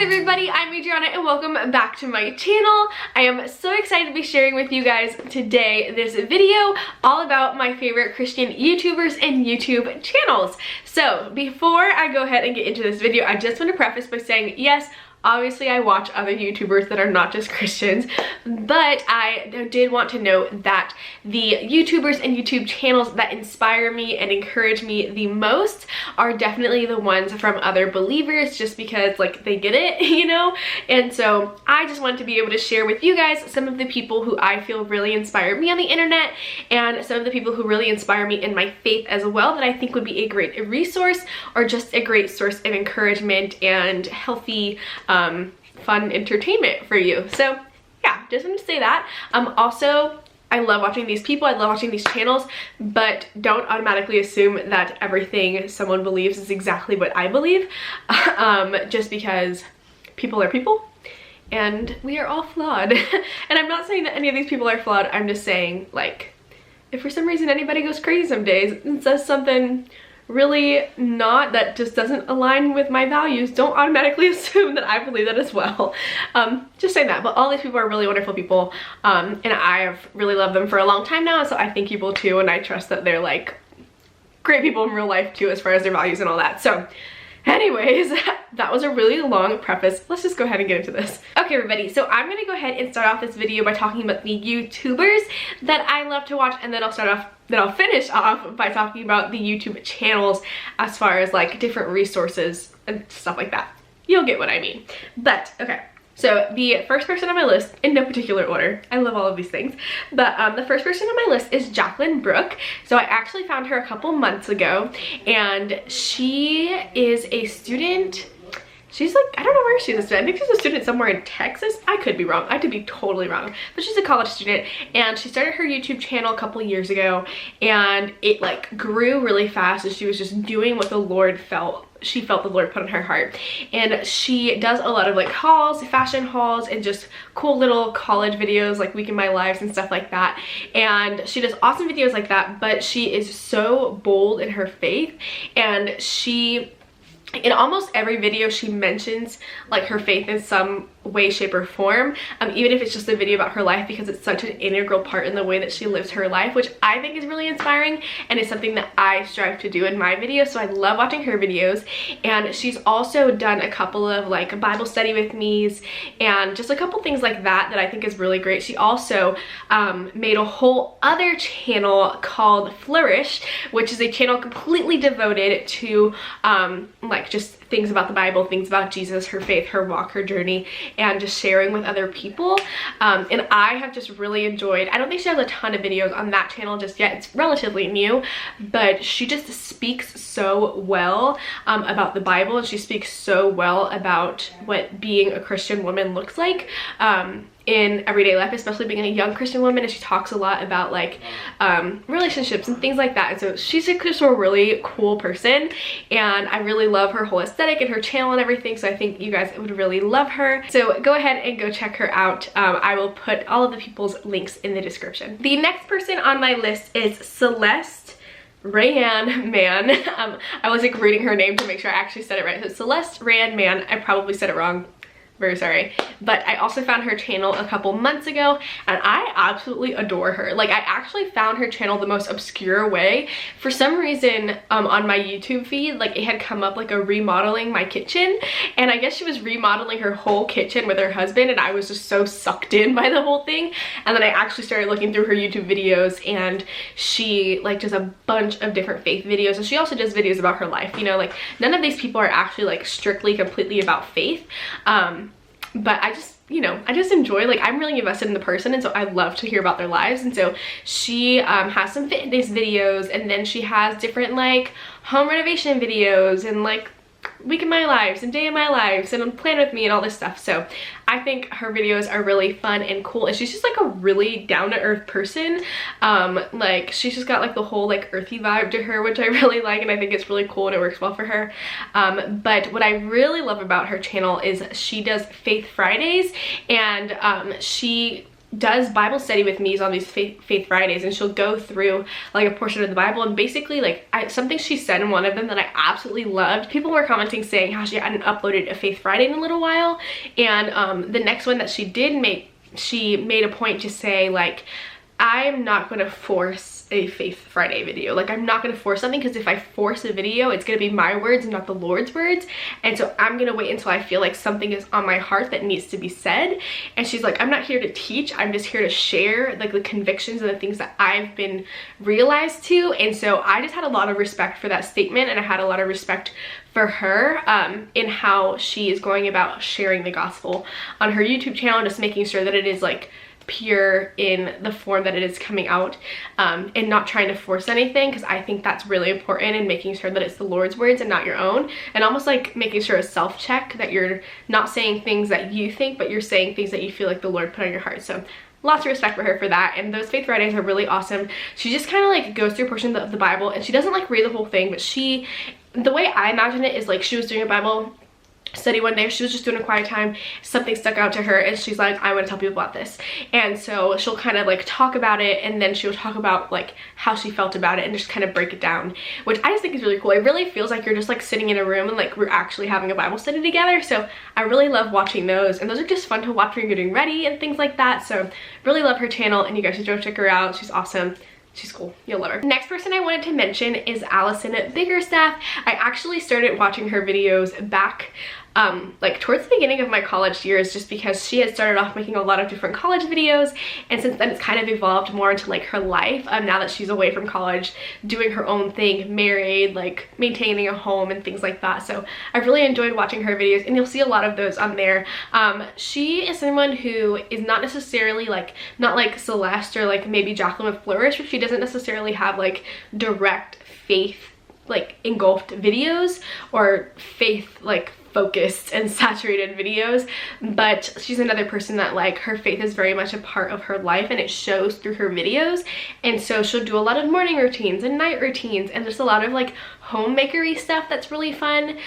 everybody, I'm Adriana and welcome back to my channel. I am so excited to be sharing with you guys today this video all about my favorite Christian YouTubers and YouTube channels. So before I go ahead and get into this video, I just want to preface by saying yes, obviously I watch other YouTubers that are not just Christians, but I did want to note that the YouTubers and YouTube channels that inspire me and encourage me the most are definitely the ones from other believers, just because like they get it, you know? And so I just wanted to be able to share with you guys some of the people who I feel really inspire me on the internet and some of the people who really inspire me in my faith as well, that I think would be a great resource or just a great source of encouragement and healthy fun entertainment for you. So yeah, just want to say that. Also, I love watching these people, I love watching these channels, but don't automatically assume that everything someone believes is exactly what I believe, just because people are people and we are all flawed. And I'm not saying that any of these people are flawed, I'm just saying, like, if for some reason anybody goes crazy some days and says something really not that just doesn't align with my values, don't automatically assume that I believe that as well. Just saying that. But all these people are really wonderful people, and I have really loved them for a long time now, so I think you will too, and I trust that they're like great people in real life too as far as their values and all that. So anyways, that was a really long preface. Let's just go ahead and get into this. Okay everybody, so I'm gonna go ahead and start off this video by talking about the YouTubers that I love to watch, and then I'll finish off by talking about the YouTube channels as far as like different resources and stuff like that. You'll get what I mean. But okay, so the first person on my list, in no particular order, I love all of these things, but the first person on my list is Jacqueline Brooke. So I actually found her a couple months ago, and she is a student. She's like, I don't know where she's a student. I think she's a student somewhere in Texas. I could be wrong. I could be totally wrong. But she's a college student, and she started her YouTube channel a couple years ago, and it like grew really fast as she was just doing what the Lord she felt the Lord put on her heart. And she does a lot of like hauls, fashion hauls, and just cool little college videos like Week in My Lives and stuff like that. And she does awesome videos like that, but she is so bold in her faith, and in almost every video she mentions like her faith in some way, shape, or form, even if it's just a video about her life, because it's such an integral part in the way that she lives her life, which I think is really inspiring and is something that I strive to do in my videos. So I love watching her videos. And she's also done a couple of like Bible study with me's and just a couple things like that I think is really great. She also made a whole other channel called Flourish, which is a channel completely devoted to like just things about the Bible, things about Jesus, her faith, her walk, her journey, and just sharing with other people. And I have just really enjoyed, I don't think she has a ton of videos on that channel just yet, it's relatively new, but she just speaks so well about the Bible, and she speaks so well about what being a Christian woman looks like in everyday life, especially being a young Christian woman. And she talks a lot about like relationships and things like that. And so she's just a really cool person, and I really love her whole aesthetic and her channel and everything, so I think you guys would really love her. So go ahead and go check her out. I will put all of the people's links in the description. The next person on my list is Celeste Rayanne. I was like reading her name to make sure I actually said it right. So Celeste Rayanne. I probably said it wrong, very sorry. But I also found her channel a couple months ago, and I absolutely adore her. Like, I actually found her channel the most obscure way. For some reason, on my YouTube feed, like it had come up like a remodeling my kitchen, and I guess she was remodeling her whole kitchen with her husband, and I was just so sucked in by the whole thing. And then I actually started looking through her YouTube videos, and she like does a bunch of different faith videos, and she also does videos about her life, you know, like none of these people are actually like strictly completely about faith, but I just, you know, I just enjoy, like, I'm really invested in the person, and so I love to hear about their lives. And so she has some fitness videos, and then she has different like home renovation videos and like Week in My Lives and Day in My Lives and Plan With Me and all this stuff. So I think her videos are really fun and cool, and she's just like a really down-to-earth person. Like she's just got like the whole like earthy vibe to her, which I really like, and I think it's really cool and it works well for her. But what I really love about her channel is she does Faith Fridays, and she does Bible study with me on these Faith Fridays, and she'll go through like a portion of the Bible, and basically like something she said in one of them that I absolutely loved. People were commenting saying how she hadn't uploaded a Faith Friday in a little while, and the next one that she did make, she made a point to say like, I'm not going to force a Faith Friday video. Like, I'm not going to force something, because if I force a video, it's going to be my words and not the Lord's words. And so I'm going to wait until I feel like something is on my heart that needs to be said. And she's like, I'm not here to teach. I'm just here to share like the convictions and the things that I've been realized to. And so I just had a lot of respect for that statement, and I had a lot of respect for her in how she is going about sharing the gospel on her YouTube channel, just making sure that it is like pure in the form that it is coming out, and not trying to force anything, because I think that's really important, in making sure that it's the Lord's words and not your own, and almost like making sure a self-check that you're not saying things that you think, but you're saying things that you feel like the Lord put on your heart. So lots of respect for her for that. And those Faith Fridays are really awesome. She just kind of like goes through a portion of the Bible, and she doesn't like read the whole thing, but the way I imagine it is like, she was doing a Bible study one day, she was just doing a quiet time, something stuck out to her, and she's like, I want to tell people about this. And so she'll kind of like talk about it, and then she'll talk about like how she felt about it, and just kind of break it down, which I just think is really cool. It really feels like you're just like sitting in a room and like we're actually having a Bible study together. So I really love watching those, and those are just fun to watch when you're getting ready and things like that. So really love her channel, and you guys should go check her out. She's awesome. She's cool. You'll love her. Next person I wanted to mention is Alison at Biggerstaff. I actually started watching her videos back like towards the beginning of my college years, just because she had started off making a lot of different college videos, and since then it's kind of evolved more into like her life now that she's away from college, doing her own thing, married, like maintaining a home and things like that. So I've really enjoyed watching her videos, and you'll see a lot of those on there. She is someone who is not necessarily like, not like Celeste or like maybe Jacqueline with Flourish, but she doesn't necessarily have like direct faith like engulfed videos or faith like focused and saturated videos, but she's another person that like her faith is very much a part of her life, and it shows through her videos. And so she'll do a lot of morning routines and night routines, and just a lot of like homemakery stuff that's really fun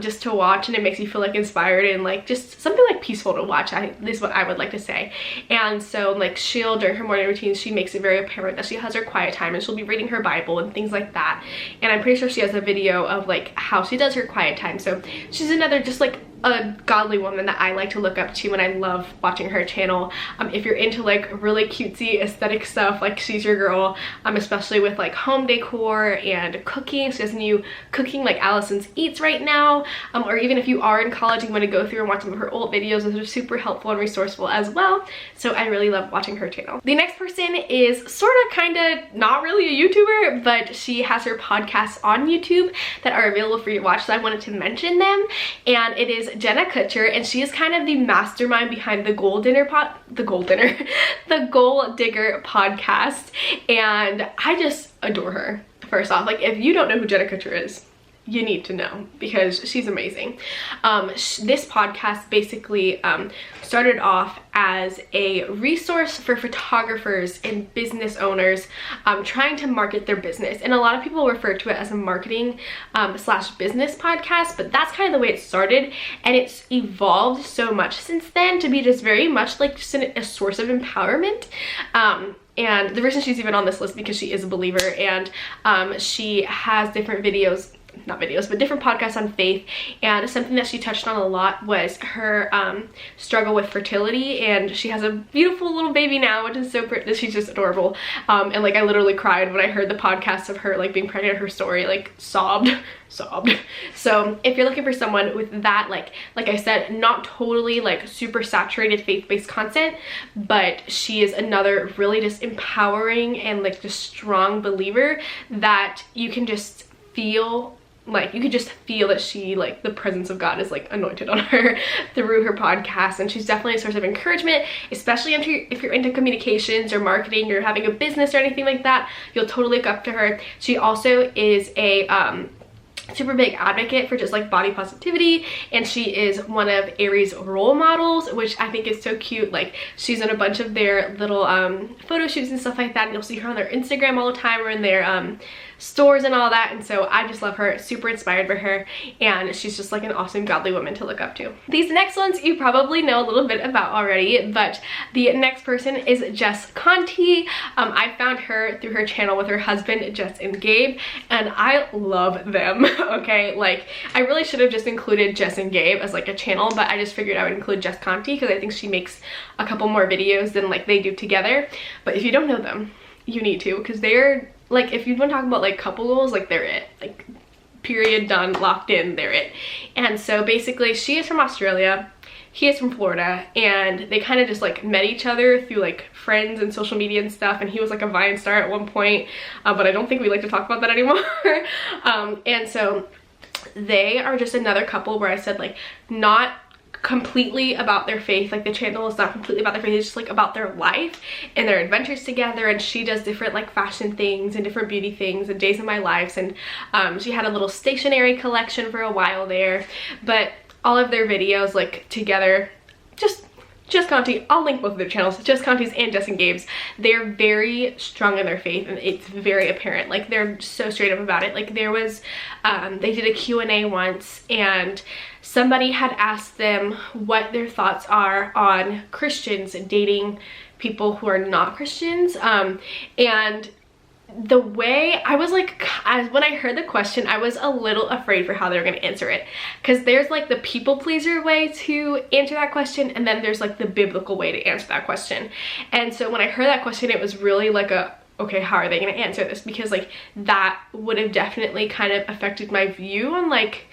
just to watch, and it makes you feel like inspired and like just something like peaceful to watch, is what I would like to say. And so like she'll, during her morning routines, she makes it very apparent that she has her quiet time, and she'll be reading her Bible and things like that. And I'm pretty sure she has a video of like how she does her quiet time. So she's another just like a godly woman that I like to look up to, and I love watching her channel. If you're into like really cutesy aesthetic stuff, like she's your girl, especially with like home decor and cooking. She has new cooking like Alison's Eats right now, or even if you are in college and want to go through and watch some of her old videos, those are super helpful and resourceful as well. So I really love watching her channel. The next person is sort of kind of not really a YouTuber, but she has her podcasts on YouTube that are available for you to watch, so I wanted to mention them. And it is Jenna Kutcher, and she is kind of the mastermind behind the Goal Digger podcast, and I just adore her. First off, like if you don't know who Jenna Kutcher is, you need to know, because she's amazing. This podcast basically started off as a resource for photographers and business owners trying to market their business, and a lot of people refer to it as a marketing slash business podcast, but that's kind of the way it started, and it's evolved so much since then to be just very much like just a source of empowerment. And the reason she's even on this list because she is a believer, and she has different videos, not videos, but different podcasts on faith. And something that she touched on a lot was her struggle with fertility, and she has a beautiful little baby now, which is so pretty. She's just adorable. And like I literally cried when I heard the podcast of her like being pregnant, her story, like sobbed. So if you're looking for someone with that, like I said, not totally like super saturated faith-based content, but she is another really just empowering and like just strong believer that you can just feel, like you could just feel that she, like the presence of God is like anointed on her through her podcast. And she's definitely a source of encouragement, especially if you're into communications or marketing or having a business or anything like that. You'll totally look up to her. She also is a super big advocate for just like body positivity, and she is one of Aries role models, which I think is so cute. Like she's in a bunch of their little photo shoots and stuff like that, and you'll see her on their Instagram all the time, or in their stores and all that, and so I just love her, super inspired by her, and she's just like an awesome godly woman to look up to. These next ones you probably know a little bit about already, but the next person is Jess Conti. I found her through her channel with her husband Jess and Gabe, and I love them. Okay, like I really should have just included Jess and Gabe as like a channel, but I just figured I would include Jess Conti because I think she makes a couple more videos than like they do together. But if you don't know them, you need to, because they're like, if you want to talk about like couple goals, like they're it, like period, done, locked in, they're it. And so basically she is from Australia, he is from Florida, and they kind of just like met each other through like friends and social media and stuff, and he was like a Vine star at one point, but I don't think we like to talk about that anymore. And so they are just another couple where I said like not completely about their faith, like the channel is not completely about their faith, it's just like about their life and their adventures together, and she does different like fashion things and different beauty things and days of my lives, and she had a little stationery collection for a while there. But all of their videos like together, just Jess Conti, I'll link both of their channels, Jess Conti's and Jess and Gabe's. They're very strong in their faith, and it's very apparent. Like they're so straight up about it. Like there was, they did a Q&A once, and somebody had asked them what their thoughts are on Christians dating people who are not Christians, and the way I was like, when I heard the question, I was a little afraid for how they were going to answer it, because there's like the people pleaser way to answer that question, and then there's like the biblical way to answer that question. And so when I heard that question, it was really like a, okay, how are they going to answer this? Because like that would have definitely kind of affected my view on like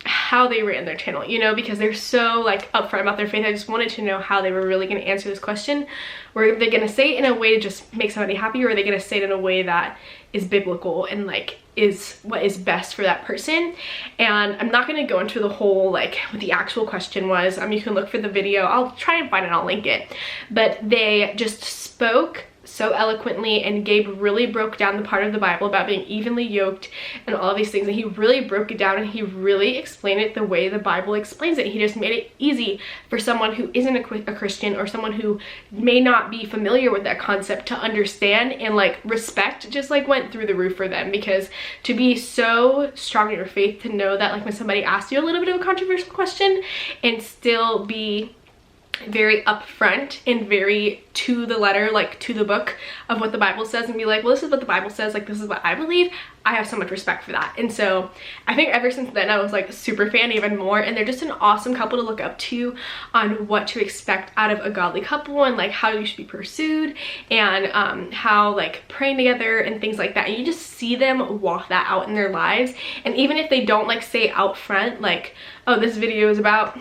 how they ran their channel, you know, because they're so like upfront about their faith. I just wanted to know how they were really going to answer this question. Were they going to say it in a way to just make somebody happy, or are they going to say it in a way that is biblical and like is what is best for that person? And I'm not going to go into the whole like what the actual question was. You can look for the video, I'll try and find it, I'll link it, but they just spoke so eloquently, and Gabe really broke down the part of the Bible about being evenly yoked and all of these things, and he really broke it down, and he really explained it the way the Bible explains it. He just made it easy for someone who isn't a Christian, or someone who may not be familiar with that concept, to understand, and like respect just like went through the roof for them. Because to be so strong in your faith, to know that like when somebody asks you a little bit of a controversial question and still be very upfront and very to the letter, like to the book of what the Bible says, and be like, well, this is what the Bible says, like this is what I believe, I have so much respect for that. And so I think ever since then I was like super fan even more, and they're just an awesome couple to look up to on what to expect out of a godly couple, and like how you should be pursued, and how like praying together and things like that. And you just see them walk that out in their lives. And even if they don't like say out front like, oh, this video is about,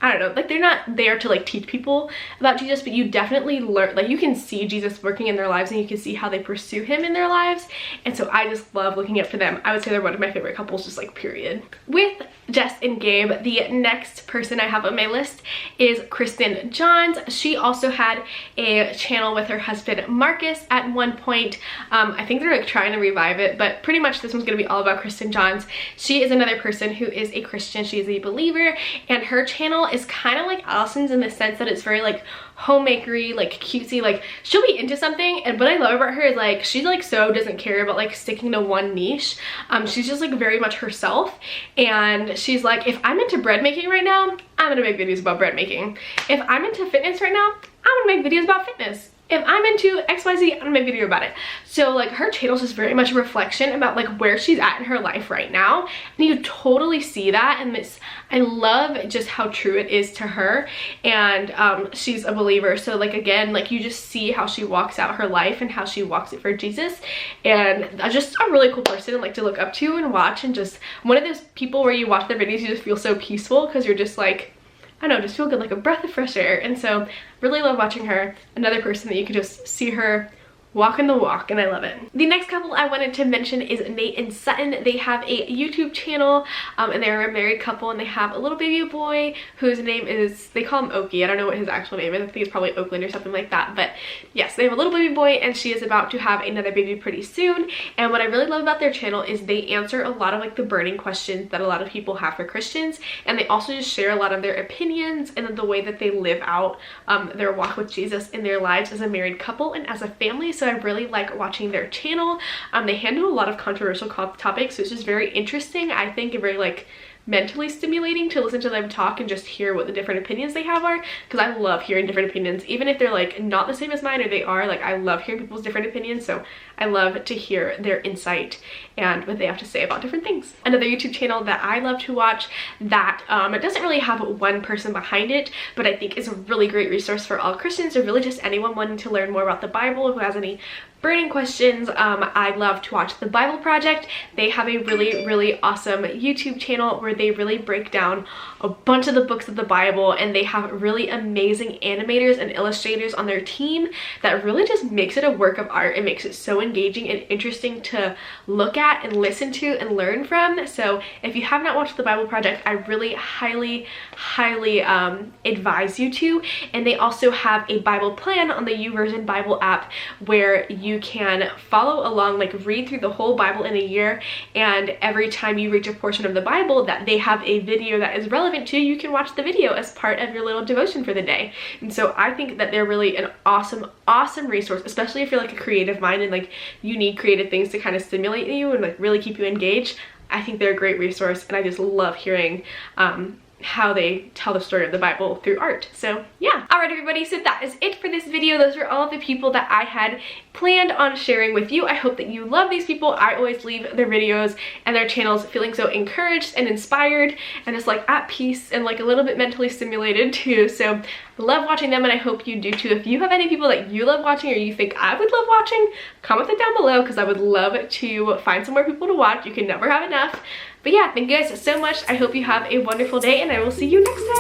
I don't know, like they're not there to like teach people about Jesus, but you definitely learn, like you can see Jesus working in their lives, and you can see how they pursue him in their lives. And so I just love looking up to them. I would say they're one of my favorite couples, just like period. With Jess and Gabe, the next person I have on my list is Kristen Johns. She also had a channel with her husband Marcus at one point. I think they're like trying to revive it, but pretty much this one's gonna be all about Kristen Johns. She is another person who is a Christian. She is a believer, and her channel is kind of like Alison's in the sense that it's very like homemakery, like cutesy, like she'll be into something, and what I love about her is like she like so doesn't care about like sticking to one niche. She's just like very much herself, and she's like, if I'm into bread making right now, I'm gonna make videos about bread making. If I'm into fitness right now, I'm gonna make videos about fitness. If I'm into XYZ, I'm gonna make a video about it. So like her channel is just very much a reflection about like where she's at in her life right now, and you totally see that. And I love just how true it is to her. And she's a believer, so like again, like you just see how she walks out her life and how she walks it for Jesus. And just a really cool person like to look up to and watch, and just one of those people where you watch their videos, you just feel so peaceful, because you're just like, I don't know, just feel good, like a breath of fresh air. And so really love watching her. Another person that you can just see her walking the walk, and I love it. The next couple I wanted to mention is Nate and Sutton. They have a YouTube channel, and they're a married couple, and they have a little baby boy whose name is, they call him Oki. I don't know what his actual name is. I think it's probably Oakland or something like that. But yes, they have a little baby boy, and she is about to have another baby pretty soon. And what I really love about their channel is they answer a lot of like the burning questions that a lot of people have for Christians, and they also just share a lot of their opinions and the way that they live out their walk with Jesus in their lives as a married couple and as a family. so I really like watching their channel. They handle a lot of controversial topics, so it's just very interesting, I think, and very like mentally stimulating to listen to them talk and just hear what the different opinions they have are, because I love hearing different opinions, even if they're like not the same as mine, or they are, like I love hearing people's different opinions, so I love to hear their insight and what they have to say about different things. Another YouTube channel that I love to watch that it doesn't really have one person behind it, but I think is a really great resource for all Christians, or really just anyone wanting to learn more about the Bible, who has any burning questions. I love to watch The Bible Project. They have a really awesome YouTube channel where they really break down a bunch of the books of the Bible, and they have really amazing animators and illustrators on their team that really just makes it a work of art. It makes it so engaging and interesting to look at and listen to and learn from. So if you have not watched The Bible Project, I really highly advise you to. And they also have a Bible plan on the YouVersion Bible app where you can follow along, like read through the whole Bible in a year, and every time you reach a portion of the Bible that they have a video that is relevant to, you can watch the video as part of your little devotion for the day. And so I think that they're really an awesome resource, especially if you're like a creative mind and like you need creative things to kind of stimulate you and like really keep you engaged. I think they're a great resource, and I just love hearing how they tell the story of the Bible through art. So yeah. Alright everybody, so that is it for this video. Those are all of the people that I had planned on sharing with you. I hope that you love these people. I always leave their videos and their channels feeling so encouraged and inspired and just like at peace and like a little bit mentally stimulated too. So I love watching them, and I hope you do too. If you have any people that you love watching or you think I would love watching, comment it down below, because I would love to find some more people to watch. You can never have enough. But yeah, thank you guys so much. I hope you have a wonderful day, and I will see you next time.